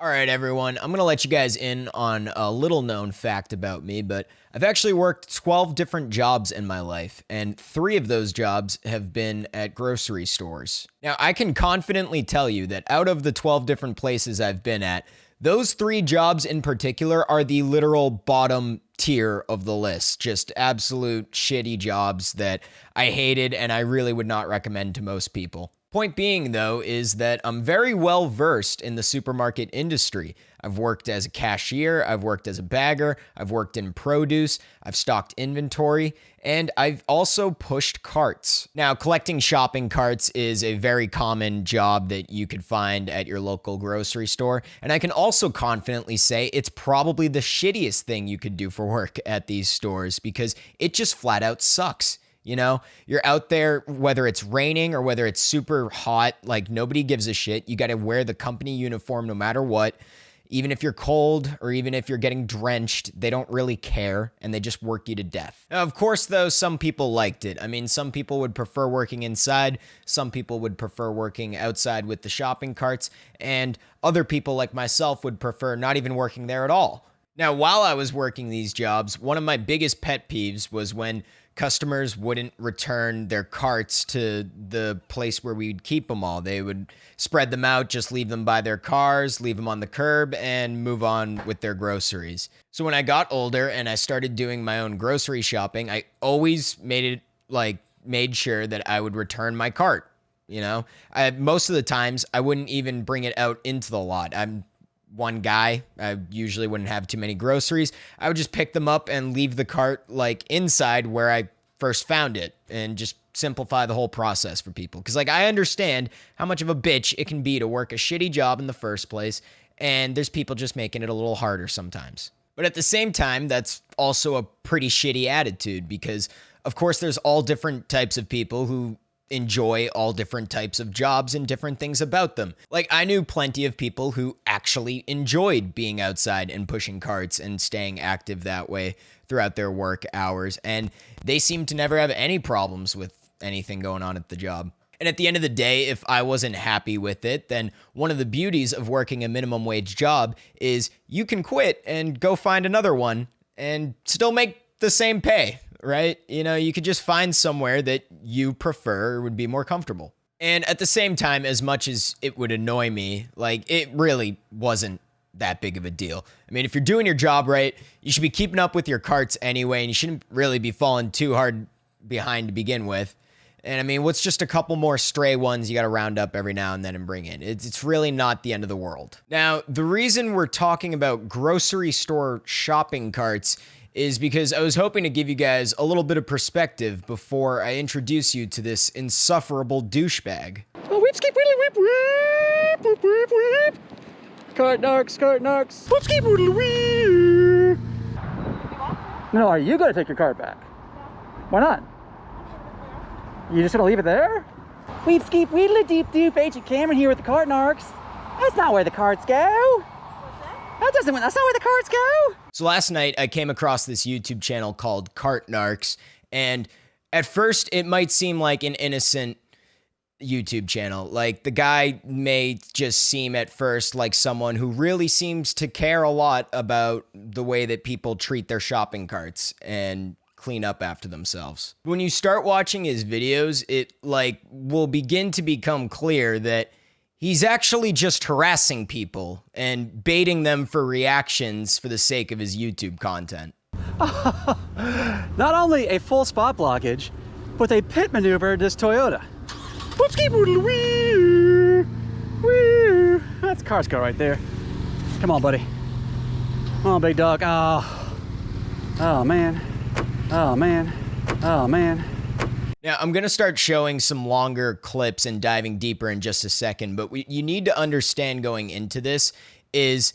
All right, everyone, I'm going to let you guys in on a little known fact about me, but I've actually worked 12 different jobs in my life, and 3 of those jobs have been at grocery stores. Now, I can confidently tell you that out of the 12 different places I've been at, those 3 jobs in particular are the literal bottom tier of the list. Just absolute shitty jobs that I hated and I really would not recommend to most people. Point being, though, is that I'm very well versed in the supermarket industry. I've worked as a cashier, I've worked as a bagger, I've worked in produce, I've stocked inventory, and I've also pushed carts. Now, collecting shopping carts is a very common job that you could find at your local grocery store, and I can also confidently say it's probably the shittiest thing you could do for work at these stores because it just flat out sucks. You know, you're out there, whether it's raining or whether it's super hot, like nobody gives a shit. You got to wear the company uniform no matter what. Even if you're cold or even if you're getting drenched, they don't really care and they just work you to death. Now, of course, though, some people liked it. I mean, some people would prefer working inside. Some people would prefer working outside with the shopping carts. And other people like myself would prefer not even working there at all. Now, while I was working these jobs, one of my biggest pet peeves was when customers wouldn't return their carts to the place where we'd keep them all. They would spread them out, just leave them by their cars, leave them on the curb, and move on with their groceries. So when I got older and I started doing my own grocery shopping, I always made sure that I would return my cart. You know, most of the times I wouldn't even bring it out into the lot. I'm one guy. I usually wouldn't have too many groceries. I would just pick them up and leave the cart like inside where I first found it and just simplify the whole process for people. Because like I understand how much of a bitch it can be to work a shitty job in the first place, and there's people just making it a little harder sometimes. But at the same time, that's also a pretty shitty attitude because of course there's all different types of people who enjoy all different types of jobs and different things about them. Like I knew plenty of people who actually enjoyed being outside and pushing carts and staying active that way throughout their work hours, and they seemed to never have any problems with anything going on at the job. And at the end of the day, if I wasn't happy with it, then one of the beauties of working a minimum wage job is you can quit and go find another one and still make the same pay. Right? You know, you could just find somewhere that you prefer or would be more comfortable. And at the same time, as much as it would annoy me, like it really wasn't that big of a deal. I mean, if you're doing your job right, you should be keeping up with your carts anyway, and you shouldn't really be falling too hard behind to begin with. And I mean, what's just a couple more stray ones you got to round up every now and then and bring in? It's really not the end of the world. Now, the reason we're talking about grocery store shopping carts is because I was hoping to give you guys a little bit of perspective before I introduce you to this insufferable douchebag. Oh, whipskeep, whittly whip, whip, whip, whip, whip. Cartnarcs, cartnarcs. Whipskeep, whittly whip. No, are you going to take your cart back? Why not? You just going to leave it there? Whipskeep, whittly deep doop, Agent Cameron here with the cartnarcs. That's not where the carts go. That's not where the carts go. So last night I came across this YouTube channel called Cartnarcs, and at first it might seem like an innocent YouTube channel. Like the guy may just seem at first like someone who really seems to care a lot about the way that people treat their shopping carts and clean up after themselves. When you start watching his videos, it like will begin to become clear that he's actually just harassing people and baiting them for reactions for the sake of his YouTube content. Not only a full spot blockage, but they pit maneuvered this Toyota. That's Carsco right there. Come on, buddy. Come on, big dog. Oh man. Oh man. Oh man. Now, I'm going to start showing some longer clips and diving deeper in just a second, but you need to understand going into this is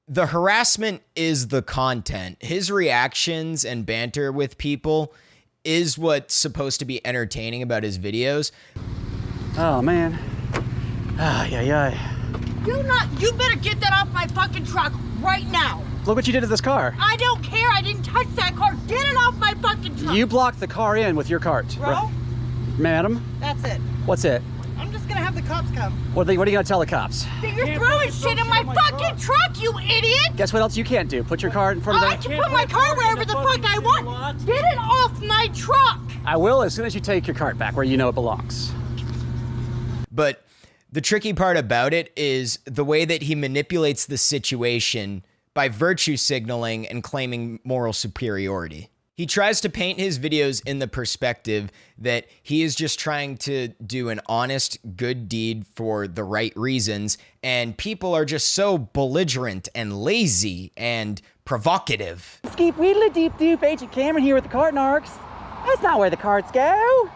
the harassment is the content. His reactions and banter with people is what's supposed to be entertaining about his videos. Oh, man. Yeah. You better get that off my fucking truck right now. Look what you did to this car. I don't care. I didn't touch that car. Get it off my fucking truck. You blocked the car in with your cart. Bro? Madam? That's it. What's it? I'm just gonna have the cops come. What are you gonna tell the cops? That you're throwing shit in my fucking truck, you idiot! Guess what else you can't do? Put your car in front I of can put my car wherever the fuck I want. Get it off my truck! I will as soon as you take your cart back where you know it belongs. But the tricky part about it is the way that he manipulates the situation by virtue signaling and claiming moral superiority. He tries to paint his videos in the perspective that he is just trying to do an honest, good deed for the right reasons, and people are just so belligerent and lazy and provocative. Skeep wheedly deep doop, Agent Cameron here with the cartnarcs. That's not where the carts go.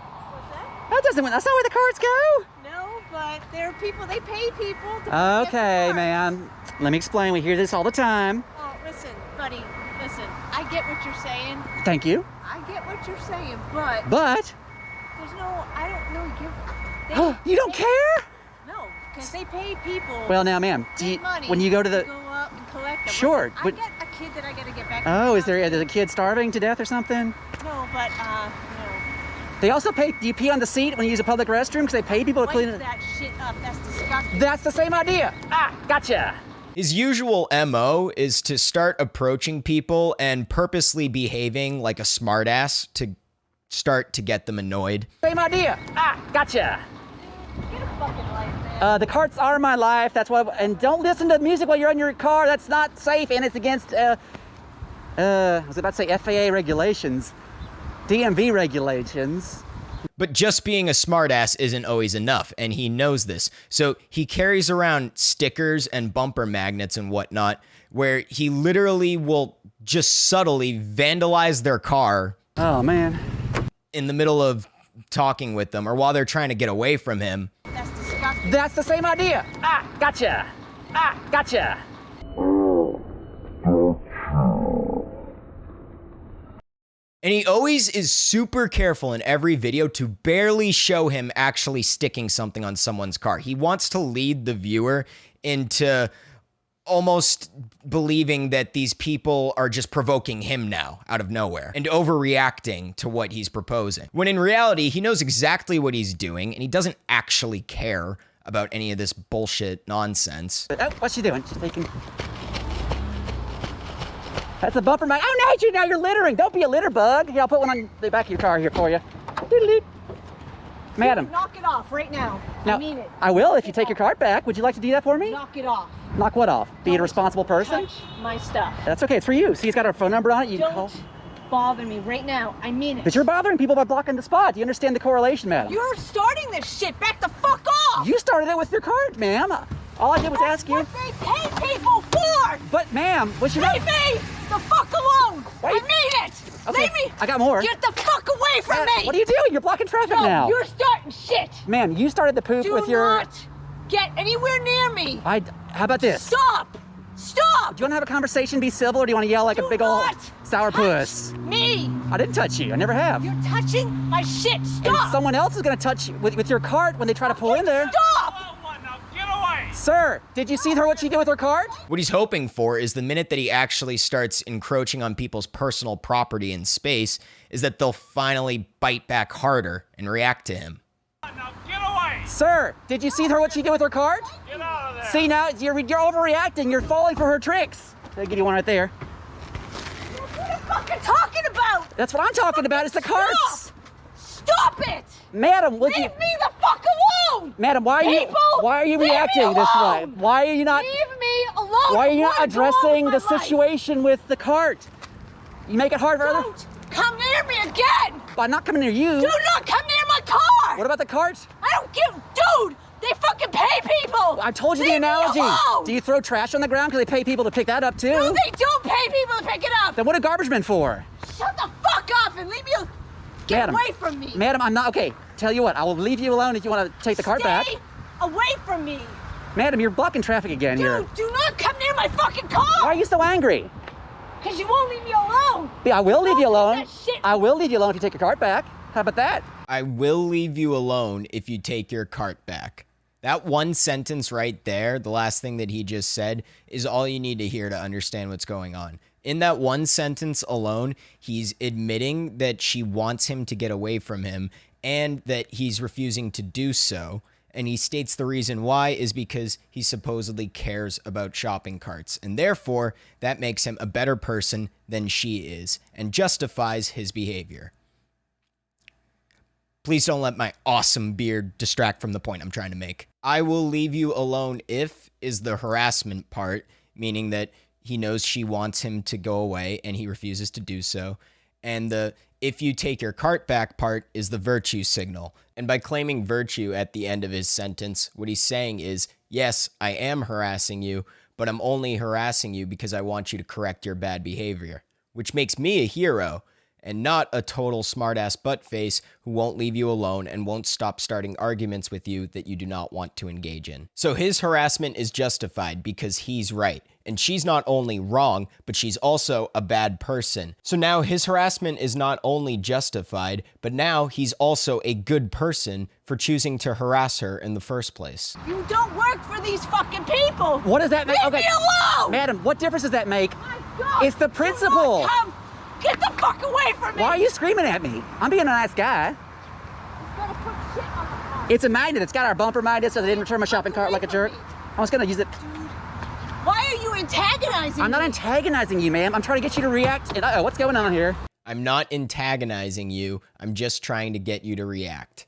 What's that? That's not where the carts go. No, but there are people, they pay people to get Okay, cars. man. Let me explain. We hear this all the time. Oh, listen, buddy, listen. I get what you're saying. Thank you. I get what you're saying, but But there's no, I don't really give. you don't care? No, because they pay people. Well, now, ma'am, big money when you go to the... to go up and collect them. Sure, Listen, but- I get a kid that I gotta get back. Oh, is there a kid starving to death or something? No, but no. They also pay... Do you pee on the seat when you use a public restroom? Because they pay people to clean Wipe it. that shit up. That's disgusting. That's the same idea. Ah, gotcha. His usual MO is to start approaching people and purposely behaving like a smartass to start to get them annoyed. Same idea. Ah, gotcha. Get a fucking life, man. The carts are my life. That's why. And don't listen to music while you're in your car. That's not safe, and it's against. I was about to say FAA regulations, DMV regulations. But just being a smartass isn't always enough, and he knows this. So he carries around stickers and bumper magnets and whatnot, where he literally will just subtly vandalize their car Oh man. in the middle of talking with them or while they're trying to get away from him. That's disgusting. That's the same idea. Ah, gotcha. Ah, gotcha. And he always is super careful in every video to barely show him actually sticking something on someone's car. He wants to lead the viewer into almost believing that these people are just provoking him now out of nowhere and overreacting to what he's proposing. When in reality, he knows exactly what he's doing and he doesn't actually care about any of this bullshit nonsense. Oh, what's she doing? She's taking... That's a bumper mag. Oh, no, now you're littering. Don't be a litter bug. Here, I'll put one on the back of your car here for you. Doodle-doo. Madam. Knock it off right now. Now, I mean it. I will if you take your cart back. Would you like to do that for me? Knock it off. Knock what off? Be a responsible person? Touch my stuff. That's okay. It's for you. See, it's got our phone number on it. You can call. Don't bother me right now. I mean it. But you're bothering people by blocking the spot. Do you understand the correlation, madam? You're starting this shit. Back the fuck off. You started it with your cart, ma'am. All I did was That's ask you. what they pay people for. But, ma'am, was you Leave me the fuck alone. Wait. I mean it. Okay, Leave me. I got more. Get the fuck away from me. What are you doing? You're blocking traffic No, now. you're starting shit. Ma'am, you started the poop Do with your... not get anywhere near me. How about this? Stop. Stop. Do you want to have a conversation, be civil, or do you want to yell like Do a big old not sourpuss? touch me. I didn't touch you. I never have. You're touching my shit. And Stop. someone else is going to touch you with your cart when they try to pull in there. Stop. Sir, did you see what she did with her cart? What he's hoping for is the minute that he actually starts encroaching on people's personal property and space is that they'll finally bite back harder and react to him. Sir, did you see what she did with her cart? Get out of there. See now, you're overreacting. You're falling for her tricks. I'll give you one right there. What are you fucking talking about? That's what I'm talking about. It's the carts. Stop it. Madam, would you... Leave me the fuck alone. Madam, why are you Leave me reacting this way? alone. Why are you not... Leave me alone. Why are you I not wanna go on addressing with the my life. situation with the cart? You make it hard for other... Don't come near me again. By not coming near you. Do not come near my car. What about the cart? I don't give, dude. They fucking pay people. I told you Leave the analogy. Me alone. Do you throw trash on the ground because they pay people to pick that up too? No, they don't pay people to pick it up. Then what are garbage men for? Shut the fuck up and leave me. Get Madam, away from me. Madam, I'm not okay. Tell you what, I will leave you alone if you want to take the cart back. Stay away from me. Madam, you're blocking traffic again here. Dude, do not come near my fucking car. Why are you so angry? Because you won't leave me alone. Yeah, I will leave you Don't do alone. that shit. I will leave you alone if you take your cart back. How about that? I will leave you alone if you take your cart back. That one sentence right there, the last thing that he just said, is all you need to hear to understand what's going on. In that one sentence alone, he's admitting that she wants him to get away from him and that he's refusing to do so. and he states the reason why is because he supposedly cares about shopping carts, and therefore that makes him a better person than she is and justifies his behavior. Please don't let my awesome beard distract from the point I'm trying to make. I will leave you alone if is the harassment part, meaning that he knows she wants him to go away and he refuses to do so. And the if you take your cart back part is the virtue signal. And by claiming virtue at the end of his sentence, what he's saying is, yes, I am harassing you, but I'm only harassing you because I want you to correct your bad behavior, which makes me a hero and not a total smartass buttface who won't leave you alone and won't stop starting arguments with you that you do not want to engage in. So his harassment is justified because he's right. And she's not only wrong, but she's also a bad person. So now his harassment is not only justified, but now he's also a good person for choosing to harass her in the first place. You don't work for these fucking people. What does that make? Leave me alone. Madam, what difference does that make? My God. It's the principle. Come. Get the fuck away from me. Why are you screaming at me? I'm being a nice guy. You gotta put shit on the car. It's a magnet. It's got our bumper magnet so they didn't return my shopping cart like a jerk. I was gonna use it. Why are you antagonizing I'm not me? antagonizing you, ma'am. I'm trying to get you to react. And what's going on here? I'm not antagonizing you. I'm just trying to get you to react.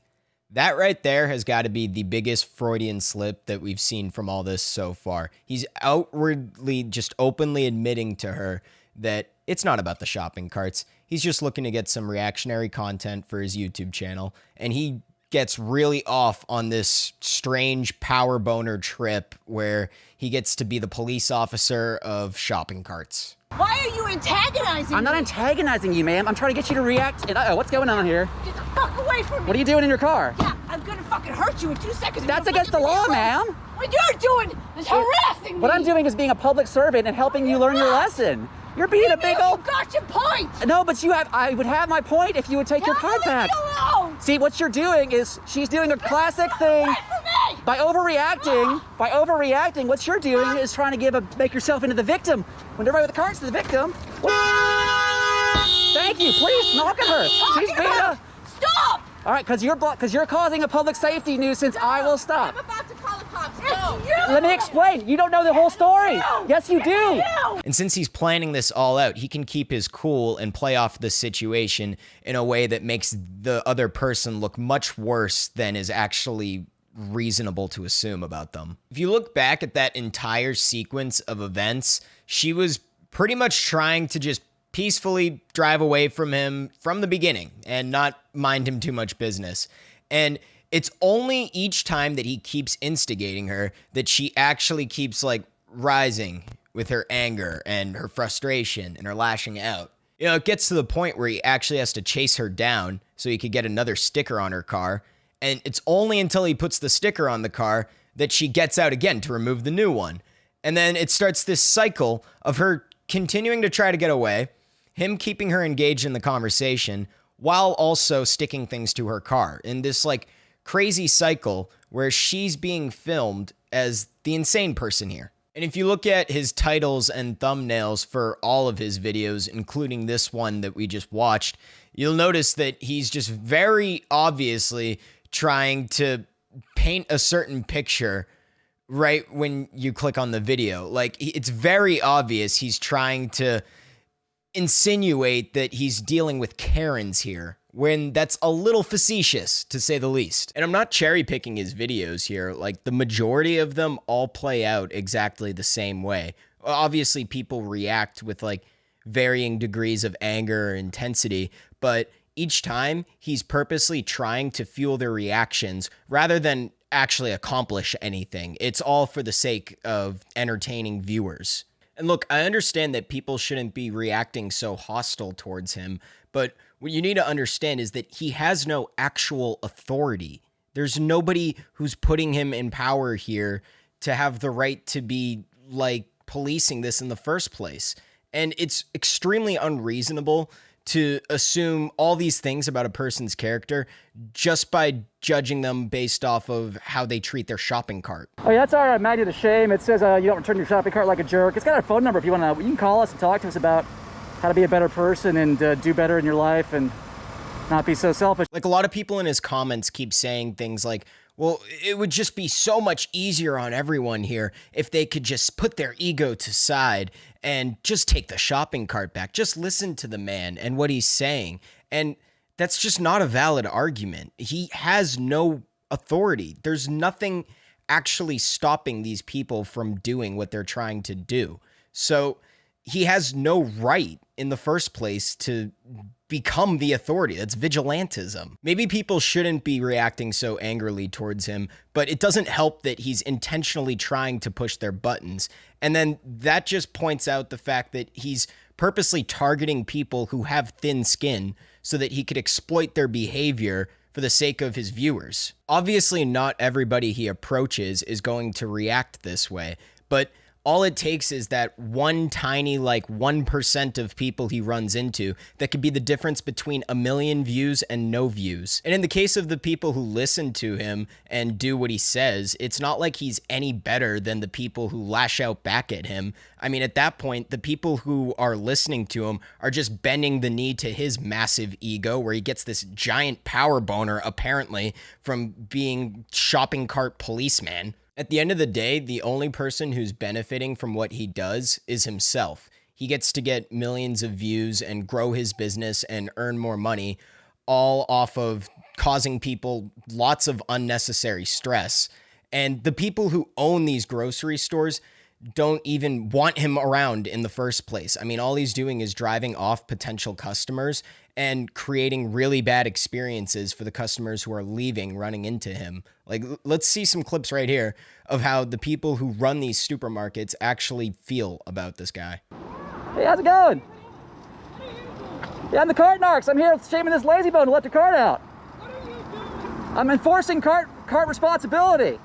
That right there has got to be the biggest Freudian slip that we've seen from all this so far. He's outwardly just openly admitting to her that it's not about the shopping carts. He's just looking to get some reactionary content for his YouTube channel. And he gets really off on this strange power boner trip where he gets to be the police officer of shopping carts. Why are you antagonizing I'm not me? antagonizing you, ma'am. I'm trying to get you to react. And what's going on here? Get the fuck away from me. What are you doing in your car? Yeah, I'm gonna fucking hurt you in 2 seconds. That's against the law, ma'am. What you're doing is harassing me. What I'm doing is being a public servant and helping you learn your lesson. You're being a big old... You got your point. No, but I would have my point if you would take your card back. Leave me alone. See, what you're doing is, she's doing a classic thing. Away from me. By overreacting, what you're doing is trying to make yourself into the victim. When everybody with the cart's the victim. Thank you, please knock at her. She's being a... Stop. All right, because you're causing a public safety nuisance, I will stop. I'm about to call the cops. No. Let me explain. You don't know the whole story. Yes, you do. And since he's planning this all out, he can keep his cool and play off the situation in a way that makes the other person look much worse than is actually reasonable to assume about them. If you look back at that entire sequence of events, she was pretty much trying to just peacefully drive away from him from the beginning and not mind him too much business. And it's only each time that he keeps instigating her that she actually keeps like rising with her anger and her frustration and her lashing out. You know, it gets to the point where he actually has to chase her down so he could get another sticker on her car. And it's only until he puts the sticker on the car that she gets out again to remove the new one. And then it starts this cycle of her continuing to try to get away, him keeping her engaged in the conversation while also sticking things to her car in this like crazy cycle where she's being filmed as the insane person here. And if you look at his titles and thumbnails for all of his videos, including this one that we just watched, you'll notice that he's just very obviously trying to paint a certain picture right when you click on the video. Like, it's very obvious he's trying to insinuate that he's dealing with Karens here, when that's a little facetious, to say the least. And I'm not cherry picking his videos here. Like, the majority of them all play out exactly the same way. Obviously, people react with like varying degrees of anger or intensity, but each time he's purposely trying to fuel their reactions rather than actually accomplish anything. It's all for the sake of entertaining viewers. And look, I understand that people shouldn't be reacting so hostile towards him, but what you need to understand is that he has no actual authority. There's nobody who's putting him in power here to have the right to be, like, policing this in the first place. And it's extremely unreasonable to assume all these things about a person's character just by judging them based off of how they treat their shopping cart. Oh yeah, that's our magnet of shame. It says you don't return your shopping cart like a jerk. It's got our phone number if you want to. You can call us and talk to us about how to be a better person and do better in your life and not be so selfish. Like, a lot of people in his comments keep saying things like, Well, it would just be so much easier on everyone here if they could just put their ego to side and just take the shopping cart back. Just listen to the man and what he's saying. And that's just not a valid argument. He has no authority. There's nothing actually stopping these people from doing what they're trying to do. So he has no right in the first place to become the authority. That's vigilantism. Maybe people shouldn't be reacting so angrily towards him, but it doesn't help that he's intentionally trying to push their buttons. And then that just points out the fact that he's purposely targeting people who have thin skin so that he could exploit their behavior for the sake of his viewers. Obviously, not everybody he approaches is going to react this way, but all it takes is that one tiny, 1% of people he runs into that could be the difference between a million views and no views. And in the case of the people who listen to him and do what he says, it's not like he's any better than the people who lash out back at him. I mean, at that point, the people who are listening to him are just bending the knee to his massive ego, where he gets this giant power boner, apparently, from being shopping cart policeman. At the end of the day, the only person who's benefiting from what he does is himself. He gets to get millions of views and grow his business and earn more money, all off of causing people lots of unnecessary stress. And the people who own these grocery stores don't even want him around in the first place. I mean, all he's doing is driving off potential customers and creating really bad experiences for the customers who are leaving, running into him. Let's see some clips right here of how the people who run these supermarkets actually feel about this guy. Hey, how's it going? Yeah, I'm the cartnarc. I'm here shaming this lazy bone to let the cart out. I'm enforcing cart responsibility.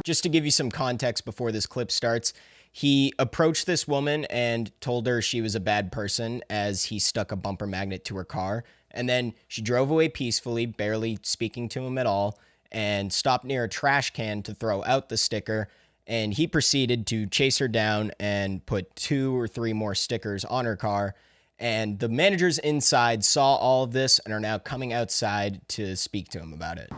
Just to give you some context before this clip starts, he approached this woman and told her she was a bad person as he stuck a bumper magnet to her car. And then she drove away peacefully, barely speaking to him at all, and stopped near a trash can to throw out the sticker. And he proceeded to chase her down and put 2 or 3 more stickers on her car. And the managers inside saw all of this and are now coming outside to speak to him about it.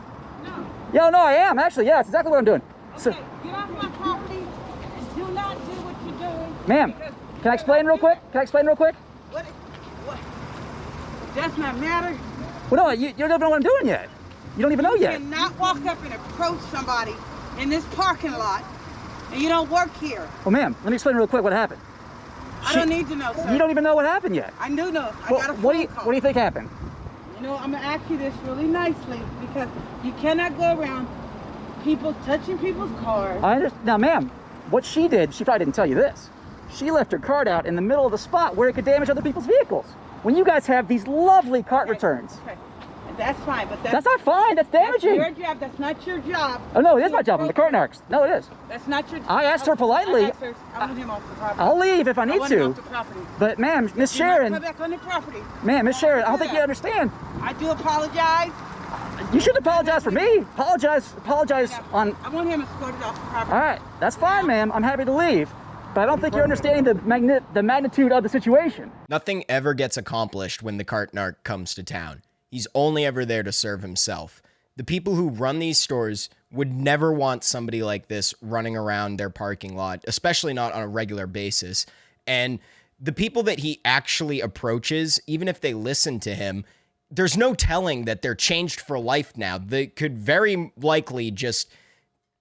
No. Yo, no, I am actually. Yeah, that's exactly what I'm doing. Okay, get off my property and do not do what you're doing. Ma'am, can I explain real quick? What? Does not matter. Well, no, you don't know what I'm doing yet. You don't even know yet. You cannot walk up and approach somebody in this parking lot, and you don't work here. Well, ma'am, let me explain real quick what happened. I don't need to know, sir. You don't even know what happened yet. I do know. I Well, got a what phone call. do you think happened? You know, I'm gonna ask you this really nicely because you cannot go around people touching people's cars. I understand. Now, ma'am, what she did, she probably didn't tell you this. She left her cart out in the middle of the spot where it could damage other people's vehicles. When you guys have these lovely cart returns. Okay. That's fine, but That's not fine. That's damaging. That's your job. That's not your job. Oh, no, it is my job. I'm the cartnarc. No, it is. That's not your job. I asked her politely. I asked her, I want him off the property. I'll leave if I need want him to. off the property. But, ma'am, Miss Do not Sharon. come back on the property. Ma'am, Miss Sharon, I don't think you understand. I do apologize. You shouldn't apologize for me. Apologize on. I want him escorted off the property. All right, that's fine, ma'am. I'm happy to leave. But I don't think you're understanding the magnitude of the situation. Nothing ever gets accomplished when the cartnarc comes to town. He's only ever there to serve himself. The people who run these stores would never want somebody like this running around their parking lot, especially not on a regular basis. And the people that he actually approaches, even if they listen to him, there's no telling that they're changed for life now. They could very likely just,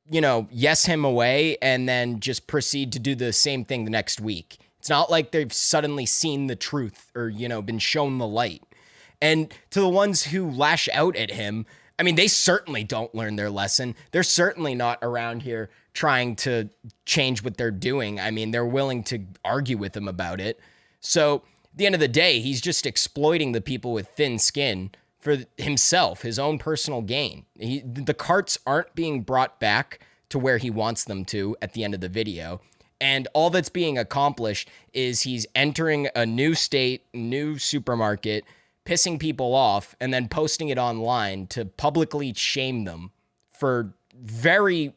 yes him away and then just proceed to do the same thing the next week. It's not like they've suddenly seen the truth or, been shown the light. And to the ones who lash out at him, I mean, they certainly don't learn their lesson. They're certainly not around here trying to change what they're doing. I mean, they're willing to argue with him about it. So at the end of the day, he's just exploiting the people with thin skin for himself, his own personal gain. The carts aren't being brought back to where he wants them to at the end of the video. And all that's being accomplished is he's entering a new state, new supermarket, pissing people off, and then posting it online to publicly shame them for very,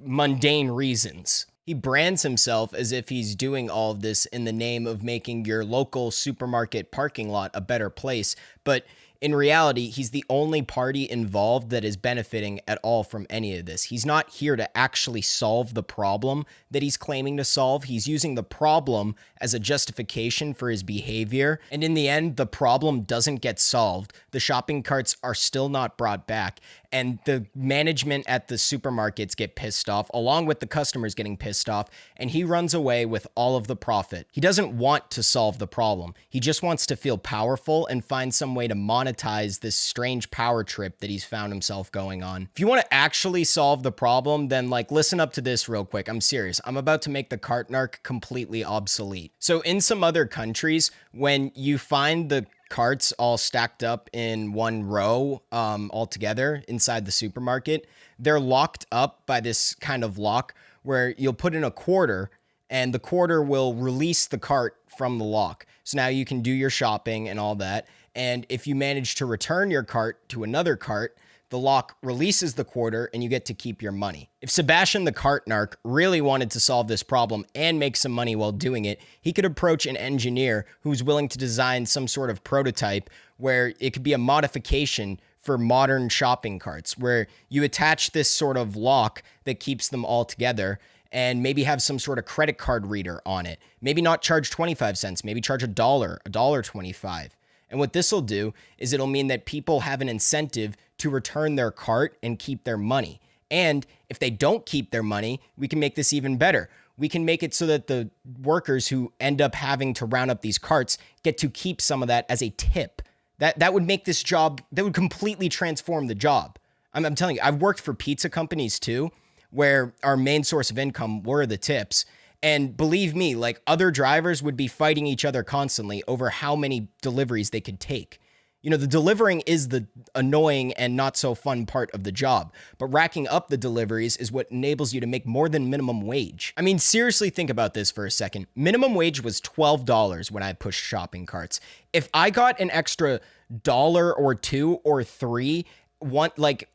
mundane reasons. He brands himself as if he's doing all of this in the name of making your local supermarket parking lot a better place, but in reality, he's the only party involved that is benefiting at all from any of this. He's not here to actually solve the problem that he's claiming to solve. He's using the problem as a justification for his behavior. And in the end, the problem doesn't get solved. The shopping carts are still not brought back. And the management at the supermarkets get pissed off, along with the customers getting pissed off, and he runs away with all of the profit. He doesn't want to solve the problem. He just wants to feel powerful and find some way to monetize this strange power trip that he's found himself going on. If you want to actually solve the problem, then listen up to this real quick. I'm serious. I'm about to make the cartnarc completely obsolete. So in some other countries, when you find the carts all stacked up in one row all together inside the supermarket, they're locked up by this kind of lock where you'll put in a quarter and the quarter will release the cart from the lock. So now you can do your shopping and all that. And if you manage to return your cart to another cart, the lock releases the quarter and you get to keep your money. If Sebatian the cartnarc really wanted to solve this problem and make some money while doing it, he could approach an engineer who's willing to design some sort of prototype where it could be a modification for modern shopping carts, where you attach this sort of lock that keeps them all together and maybe have some sort of credit card reader on it. Maybe not charge 25 cents, maybe charge $1.25. And what this will do is it'll mean that people have an incentive to return their cart and keep their money. And if they don't keep their money, we can make this even better. We can make it so that the workers who end up having to round up these carts get to keep some of that as a tip. That would make this job, that would completely transform the job. I'm telling you, I've worked for pizza companies too, where our main source of income were the tips. And believe me, other drivers would be fighting each other constantly over how many deliveries they could take. You know, the delivering is the annoying and not so fun part of the job, but racking up the deliveries is what enables you to make more than minimum wage. I mean, seriously, think about this for a second. Minimum wage was $12 when I pushed shopping carts. If I got an extra $1 or $2 or $3,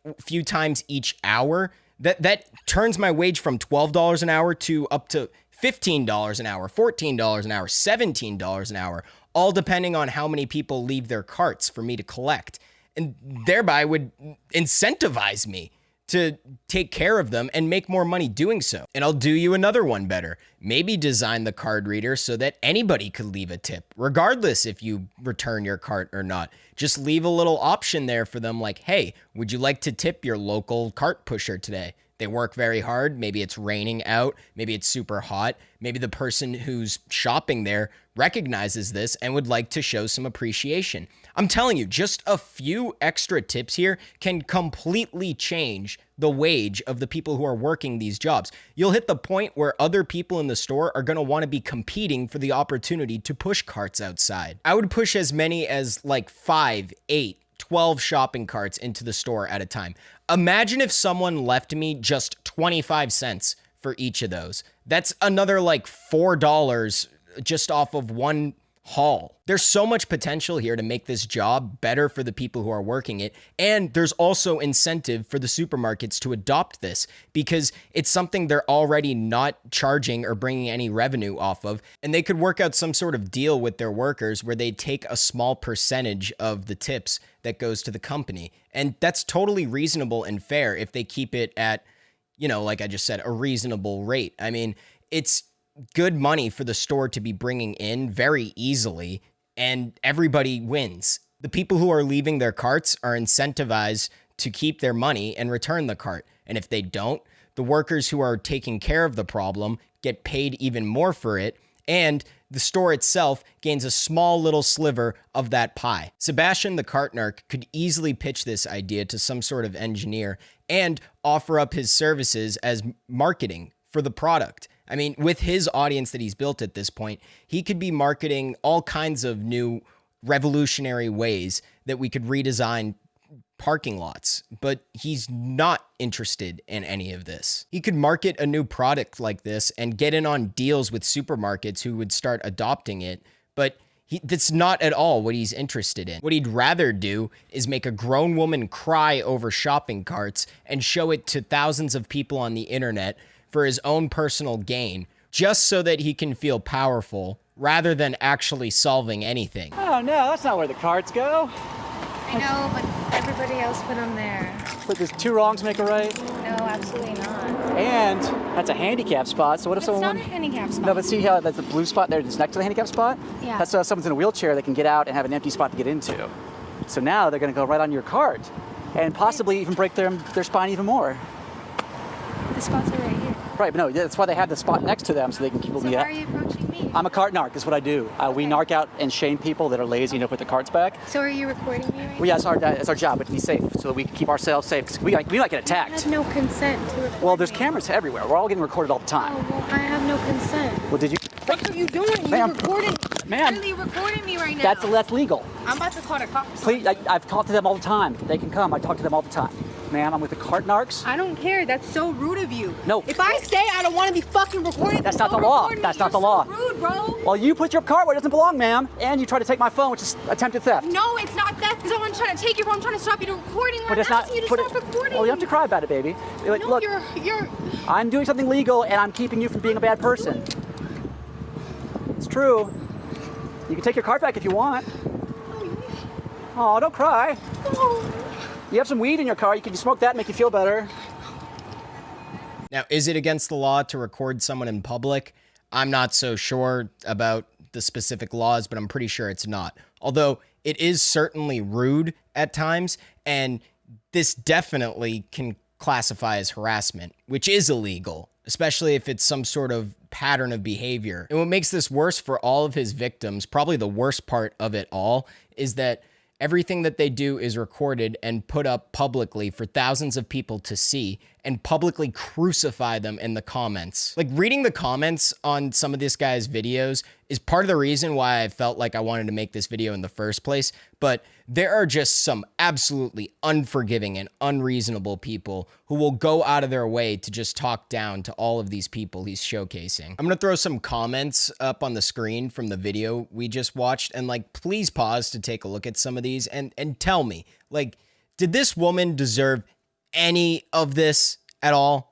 a few times each hour, that turns my wage from $12 an hour to up to $15 an hour, $14 an hour, $17 an hour, all depending on how many people leave their carts for me to collect, and thereby would incentivize me to take care of them and make more money doing so. And I'll do you another one better. Maybe design the card reader so that anybody could leave a tip, regardless if you return your cart or not. Just leave a little option there for them like, hey, would you like to tip your local cart pusher today? They work very hard. Maybe it's raining out. Maybe it's super hot. Maybe the person who's shopping there recognizes this and would like to show some appreciation. I'm telling you, just a few extra tips here can completely change the wage of the people who are working these jobs. You'll hit the point where other people in the store are going to want to be competing for the opportunity to push carts outside. I would push as many as 5, 8, 12 shopping carts into the store at a time. Imagine if someone left me just 25 cents for each of those. That's another $4 just off of one haul. There's so much potential here to make this job better for the people who are working it. And there's also incentive for the supermarkets to adopt this because it's something they're already not charging or bringing any revenue off of. And they could work out some sort of deal with their workers where they take a small percentage of the tips that goes to the company. And that's totally reasonable and fair if they keep it at, like I just said, a reasonable rate. I mean, it's good money for the store to be bringing in very easily, and everybody wins. The people who are leaving their carts are incentivized to keep their money and return the cart. And if they don't, the workers who are taking care of the problem get paid even more for it, and the store itself gains a small little sliver of that pie. Sebatian the cartnarc could easily pitch this idea to some sort of engineer and offer up his services as marketing for the product. I mean, with his audience that he's built at this point, he could be marketing all kinds of new revolutionary ways that we could redesign parking lots, but he's not interested in any of this. He could market a new product like this and get in on deals with supermarkets who would start adopting it, but that's not at all what he's interested in. What he'd rather do is make a grown woman cry over shopping carts and show it to thousands of people on the internet for his own personal gain, just so that he can feel powerful rather than actually solving anything. Oh no, that's not where the carts go. I know, but everybody else put them there. But does 2 wrongs make a right? No, absolutely not. And that's a handicap spot. So what if It's someone... not a handicap spot. No, but see how that's the blue spot there that's next to the handicap spot? Yeah. That's someone's in a wheelchair that can get out and have an empty spot to get into. So now they're going to go right on your cart and possibly even break their spine even more. The spots are right here. Right, but no, that's why they have the spot next to them so they can keep So them. why are you approaching me? I'm a cart narc, is what I do. We narc out and shame people that are lazy and don't put their carts back. So are you recording me right Well, yeah, it's our job, but to be safe, so that we can keep ourselves safe. 'Cause we might get now? I attacked. have no consent to record Well, there's me. cameras everywhere. We're all getting recorded all the time. Oh, well, I have no consent. Well, did you? What are you doing? You're Ma'am. recording. Ma'am. You're literally recording me right now. That's legal. I'm about to call the cops. Please, I've talked to them all the time. They can come. I talk to them all the time. Ma'am, I'm with the cart narcs. I don't care. That's so rude of you. No. If I say I don't want to be fucking recorded, That's then not the don't law. record me. That's not You're the law. So rude, bro. Well, you put your cart where it doesn't belong, ma'am, and you try to take my phone, which is attempted theft. No, it's not that. Because I'm trying to take your phone. I'm trying to stop you from recording. But I'm it's not. asking you to Put stop it. recording. Well, you have to cry about it, baby. Like, No, look, you're. I'm doing something legal, and I'm keeping you from being a bad person. It's true. You can take your cart back if you want. Oh, don't cry. You have some weed in your car. You can smoke that and make you feel better. Now, is it against the law to record someone in public? I'm not so sure about the specific laws, but I'm pretty sure it's not. Although it is certainly rude at times, and this definitely can classify as harassment, which is illegal, especially if it's some sort of pattern of behavior. And what makes this worse for all of his victims, probably the worst part of it all, is that everything that they do is recorded and put up publicly for thousands of people to see and publicly crucify them in the comments. Like, reading the comments on some of this guy's videos is part of the reason why I felt like I wanted to make this video in the first place. But there are just some absolutely unforgiving and unreasonable people who will go out of their way to just talk down to all of these people he's showcasing. I'm gonna throw some comments up on the screen from the video we just watched, and like, please pause to take a look at some of these and tell me, like, did this woman deserve any of this at all?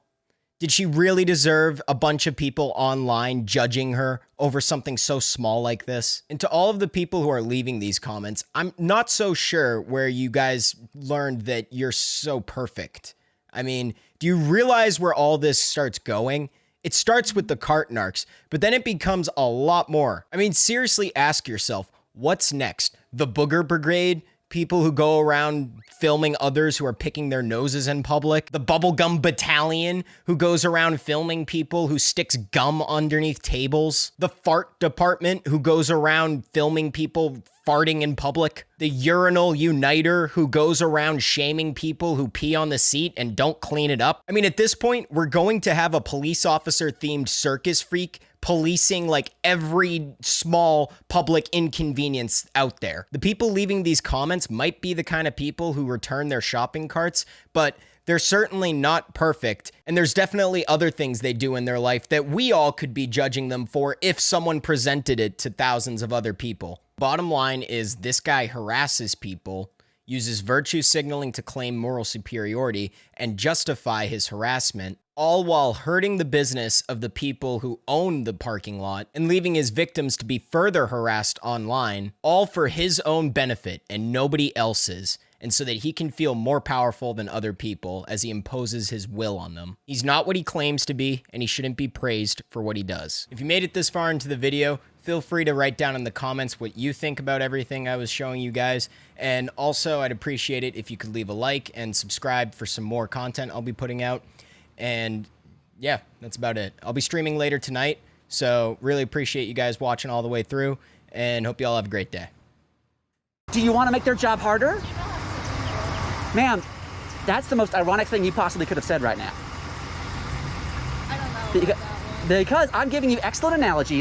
Did she really deserve a bunch of people online judging her over something so small like this? And to all of the people who are leaving these comments, I'm not so sure where you guys learned that you're so perfect. I mean, do you realize where all this starts going? It starts with the cartnarcs, but then it becomes a lot more. I mean, seriously, ask yourself, what's next? The booger brigade? People who go around filming others who are picking their noses in public? The bubblegum battalion who goes around filming people who sticks gum underneath tables? The fart department who goes around filming people farting in public? The urinal uniter who goes around shaming people who pee on the seat and don't clean it up? I mean, at this point, we're going to have a police officer themed circus freak policing like every small public inconvenience out there. The people leaving these comments might be the kind of people who return their shopping carts, but they're certainly not perfect. And there's definitely other things they do in their life that we all could be judging them for if someone presented it to thousands of other people. Bottom line is, this guy harasses people, uses virtue signaling to claim moral superiority and justify his harassment, all while hurting the business of the people who own the parking lot and leaving his victims to be further harassed online, all for his own benefit and nobody else's, and so that he can feel more powerful than other people as he imposes his will on them. He's not what he claims to be, and he shouldn't be praised for what he does. If you made it this far into the video, feel free to write down in the comments what you think about everything I was showing you guys. And also, I'd appreciate it if you could leave a like and subscribe for some more content I'll be putting out. And yeah, that's about it. I'll be streaming later tonight, so really appreciate you guys watching all the way through, and hope you all have a great day. Do you want to make their job harder? Ma'am, that's the most ironic thing you possibly could have said right now. I don't know. Because I'm giving you excellent analogies.